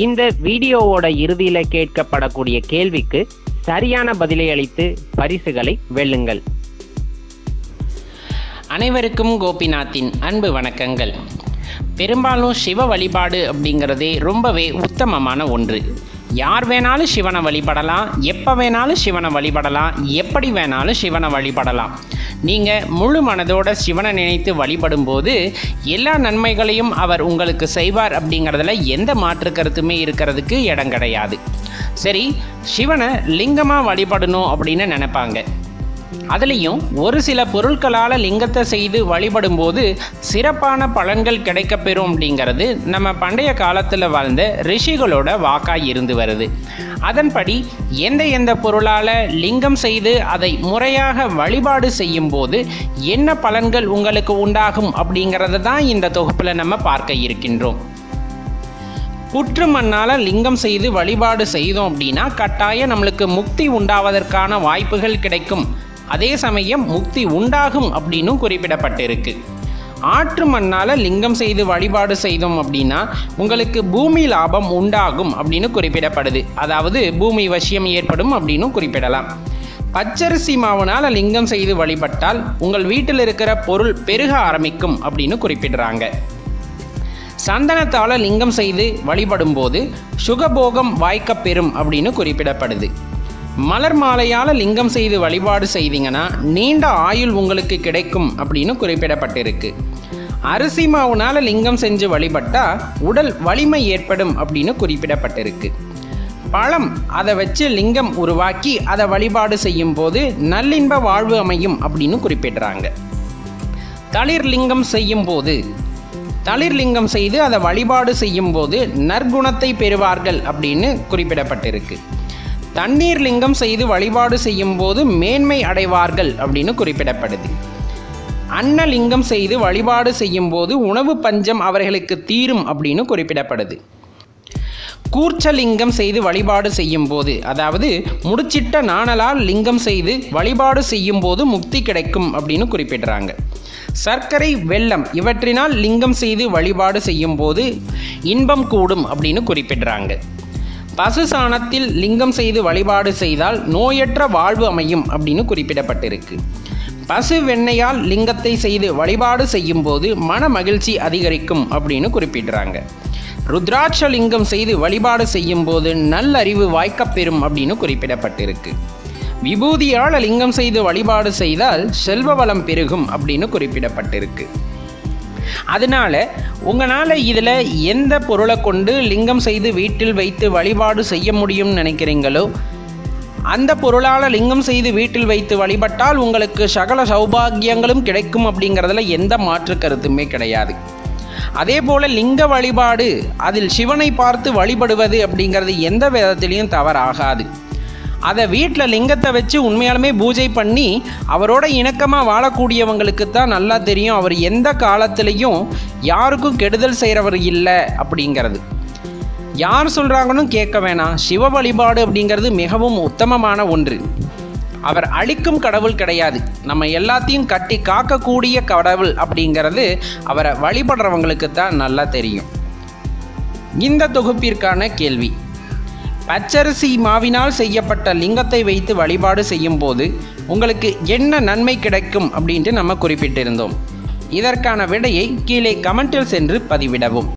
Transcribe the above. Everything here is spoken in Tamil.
இந்த வீடியோவோட இறுதியில கேட்கப்படக்கூடிய கேள்விக்கு சரியான பதிலை அளித்து பரிசுகளை வெல்லுங்கள். அனைவருக்கும் கோபிநாத்தின் அன்பு வணக்கங்கள். பெரும்பாலும் சிவ வழிபாடு அப்படிங்கிறதே ரொம்பவே உத்தமமான ஒன்று. யார் வேணாலும் சிவனை வழிபடலாம், எப்போ வேணாலும் சிவனை வழிபடலாம், எப்படி வேணாலும் சிவனை வழிபடலாம். நீங்கள் முழு மனதோட சிவனை நினைத்து வழிபடும்போது எல்லா நன்மைகளையும் அவர் உங்களுக்கு செய்வார் அப்படிங்கிறதுல எந்த மாற்று கருத்துமே இருக்கிறதுக்கு இடம் கிடையாது. சரி, சிவனை லிங்கமாக வழிபடணும் அப்படின்னு நினைப்பாங்க. அதுலேயும் ஒரு சில பொருட்களால் லிங்கத்தை செய்து வழிபடும்போது சிறப்பான பலன்கள் கிடைக்கப்பெறும் அப்படிங்கிறது நம்ம பண்டைய காலத்தில் வாழ்ந்த ரிஷிகளோட வாக்காய் இருந்து வருது. அதன்படி எந்த பொருளால் லிங்கம் செய்து அதை முறையாக வழிபாடு செய்யும் போது என்ன பலன்கள் உங்களுக்கு உண்டாகும் அப்படிங்கிறத தான் இந்த தொகுப்பில் நம்ம பார்க்க இருக்கின்றோம். புற்று மண்ணால் லிங்கம் செய்து வழிபாடு செய்தோம் அப்படின்னா கட்டாயம் நம்மளுக்கு முக்தி உண்டாவதற்கான வாய்ப்புகள் கிடைக்கும். அதே சமயம் முக்தி உண்டாகும் அப்படின்னு குறிப்பிடப்பட்டிருக்கு. ஆற்று மண்ணால் லிங்கம் செய்து வழிபாடு செய்தோம் அப்படின்னா உங்களுக்கு பூமி லாபம் உண்டாகும் அப்படின்னு குறிப்பிடப்படுது. அதாவது பூமி வசியம் ஏற்படும் அப்படின்னு குறிப்பிடலாம். பச்சரிசி மாவுனால் லிங்கம் செய்து வழிபட்டால் உங்கள் வீட்டில் இருக்கிற பொருள் பெருக ஆரம்பிக்கும் அப்படின்னு குறிப்பிடுறாங்க. சந்தனத்தால் லிங்கம் செய்து வழிபடும் போது சுகபோகம் வாய்க்கப்பெறும் அப்படின்னு குறிப்பிடப்படுது. மலர் மாலையால் லிங்கம் செய்து வழிபாடு செய்தீங்கன்னா நீண்ட ஆயுள் உங்களுக்கு கிடைக்கும் அப்படின்னு குறிப்பிடப்பட்டிருக்கு. அரிசி மாவுனால் லிங்கம் செஞ்சு வழிபட்டால் உடல் வலிமை ஏற்படும் அப்படின்னு குறிப்பிடப்பட்டிருக்கு. பழம் அதை வச்சு லிங்கம் உருவாக்கி அதை வழிபாடு செய்யும் போது நல்லின்ப வாழ்வு அமையும் அப்படின்னு குறிப்பிடுறாங்க. தளிர் லிங்கம் செய்து அதை வழிபாடு செய்யும் போது நற்குணத்தை பெறுவார்கள் அப்படின்னு குறிப்பிடப்பட்டிருக்கு. தண்ணீர் லிங்கம் செய்து வழிபாடு செய்யும் போது மேன்மை அடைவார்கள் அப்படின்னு குறிப்பிடப்படுது. அன்னலிங்கம் செய்து வழிபாடு செய்யும் போது உணவு பஞ்சம் அவர்களுக்கு தீரும் அப்படின்னு குறிப்பிடப்படுது. கூர்ச்சலிங்கம் செய்து வழிபாடு செய்யும் போது, அதாவது முடிச்சிட்ட நாணலால் லிங்கம் செய்து வழிபாடு செய்யும் போது முக்தி கிடைக்கும் அப்படின்னு குறிப்பிடுறாங்க. சர்க்கரை, வெல்லம் இவற்றினால் லிங்கம் செய்து வழிபாடு செய்யும் போது இன்பம் கூடும் அப்படின்னு குறிப்பிடுறாங்க. பசு சாணத்தில் லிங்கம் செய்து வழிபாடு செய்தால் நோயற்ற வாழ்வு அமையும் அப்படின்னு குறிப்பிடப்பட்டிருக்கு. பசு வெண்ணெயால் லிங்கத்தை செய்து வழிபாடு செய்யும் போது மன மகிழ்ச்சி அதிகரிக்கும் அப்படின்னு குறிப்பிடுறாங்க. ருத்ராட்ச லிங்கம் செய்து வழிபாடு செய்யும் போது நல்லறிவு வாய்க்கப்பெறும் அப்படின்னு குறிப்பிடப்பட்டிருக்கு. விபூதியால் லிங்கம் செய்து வழிபாடு செய்தால் செல்வ வளம் பெருகும் அப்படின்னு குறிப்பிடப்பட்டிருக்கு. அதனால உங்களால் இதில் எந்த பொருளை கொண்டு லிங்கம் செய்து வீட்டில் வைத்து வழிபாடு செய்ய முடியும்னு நினைக்கிறீங்களோ அந்த பொருளால் லிங்கம் செய்து வீட்டில் வைத்து வழிபட்டால் உங்களுக்கு சகல சௌபாகியங்களும் கிடைக்கும் அப்படிங்கிறதுல எந்த மாற்று கருத்துமே கிடையாது. அதே போல் லிங்க வழிபாடு, அதில் சிவனை பார்த்து வழிபடுவது அப்படிங்கிறது எந்த விதத்திலையும் தவறாகாது. அதை வீட்டில் லிங்கத்தை வச்சு உண்மையாலுமே பூஜை பண்ணி அவரோட இணக்கமாக வாழக்கூடியவங்களுக்கு தான் நல்லா தெரியும் அவர் எந்த காலத்திலையும் யாருக்கும் கெடுதல் செய்கிறவர் இல்லை அப்படிங்கிறது. யார் சொல்கிறாங்கன்னு கேட்க வேணாம். சிவ வழிபாடு அப்படிங்கிறது மிகவும் உத்தமமான ஒன்று. அவர் அழிக்கும் கடவுள் கிடையாது, நம்ம எல்லாத்தையும் கட்டி காக்கக்கூடிய கடவுள் அப்படிங்கிறது அவரை வழிபடுறவங்களுக்கு தான் நல்லா தெரியும். இந்த தொகுப்பிற்கான கேள்வி: பச்சரிசி மாவினால் செய்யப்பட்ட லிங்கத்தை வைத்து வழிபாடு செய்யும் போது உங்களுக்கு என்ன நன்மை கிடைக்கும் அப்படின்ட்டு நம்ம குறிப்பிட்டிருந்தோம். இதற்கான விடையை கீழே கமெண்டில் சென்று பதிவிடவும்.